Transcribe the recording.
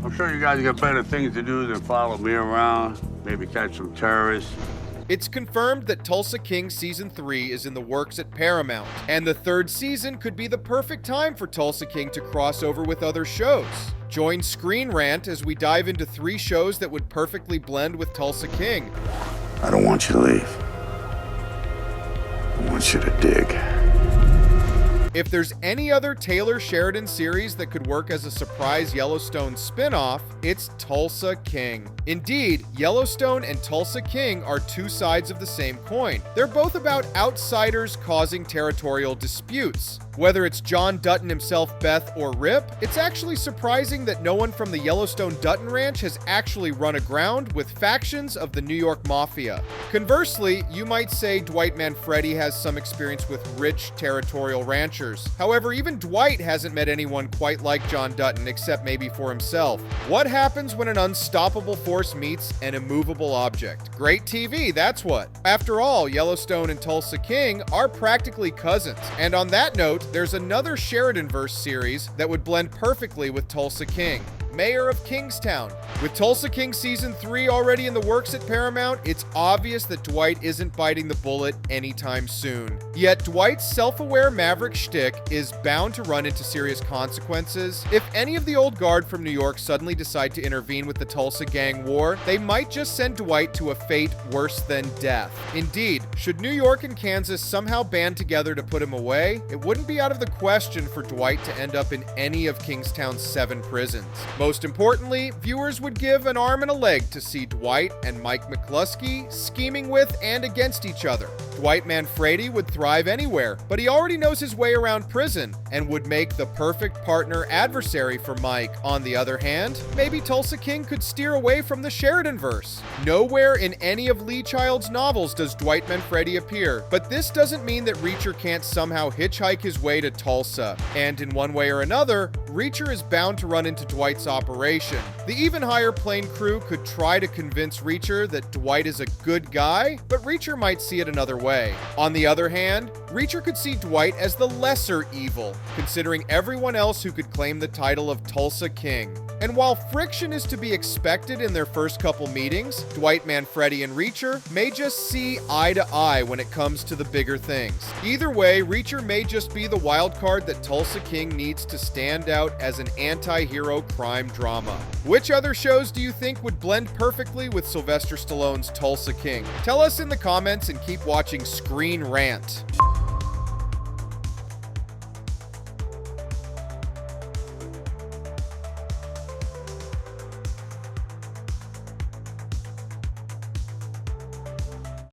I'm sure you guys got better things to do than follow me around, maybe catch some terrorists. It's confirmed that Tulsa King Season 3 is in the works at Paramount, and the third season could be the perfect time for Tulsa King to cross over with other shows. Join ScreenRant as we dive into 3 shows that would perfectly blend with Tulsa King. I don't want you to leave. I want you to dig. If there's any other Taylor Sheridan series that could work as a surprise Yellowstone spin-off, it's Tulsa King. Indeed, Yellowstone and Tulsa King are 2 sides of the same coin. They're both about outsiders causing territorial disputes. Whether it's John Dutton himself, Beth, or Rip, it's actually surprising that no one from the Yellowstone Dutton Ranch has actually run aground with factions of the New York Mafia. Conversely, you might say Dwight Manfredi has some experience with rich territorial ranchers. However, even Dwight hasn't met anyone quite like John Dutton, except maybe for himself. What happens when an unstoppable force meets an immovable object? Great TV, that's what. After all, Yellowstone and Tulsa King are practically cousins. And on that note, there's another Sheridan-verse series that would blend perfectly with Tulsa King. Mayor of Kingstown. With Tulsa King Season 3 already in the works at Paramount, it's obvious that Dwight isn't biting the bullet anytime soon. Yet Dwight's self-aware maverick shtick is bound to run into serious consequences. If any of the old guard from New York suddenly decide to intervene with the Tulsa gang war, they might just send Dwight to a fate worse than death. Indeed, should New York and Kansas somehow band together to put him away, it wouldn't be out of the question for Dwight to end up in any of Kingstown's 7 prisons. Most importantly, viewers would give an arm and a leg to see Dwight and Mike McCluskey scheming with and against each other. Dwight Manfredi would thrive anywhere, but he already knows his way around prison and would make the perfect partner adversary for Mike. On the other hand, maybe Tulsa King could steer away from the Sheridan-verse. Nowhere in any of Lee Child's novels does Dwight Manfredi appear, but this doesn't mean that Reacher can't somehow hitchhike his way to Tulsa. And in one way or another, Reacher is bound to run into Dwight's operation. The even higher plane crew could try to convince Reacher that Dwight is a good guy, but Reacher might see it another way. On the other hand, Reacher could see Dwight as the lesser evil, considering everyone else who could claim the title of Tulsa King. And while friction is to be expected in their first couple meetings, Dwight Manfredi and Reacher may just see eye to eye when it comes to the bigger things. Either way, Reacher may just be the wild card that Tulsa King needs to stand out as an anti-hero crime drama. Which other shows do you think would blend perfectly with Sylvester Stallone's Tulsa King? Tell us in the comments and keep watching ScreenRant.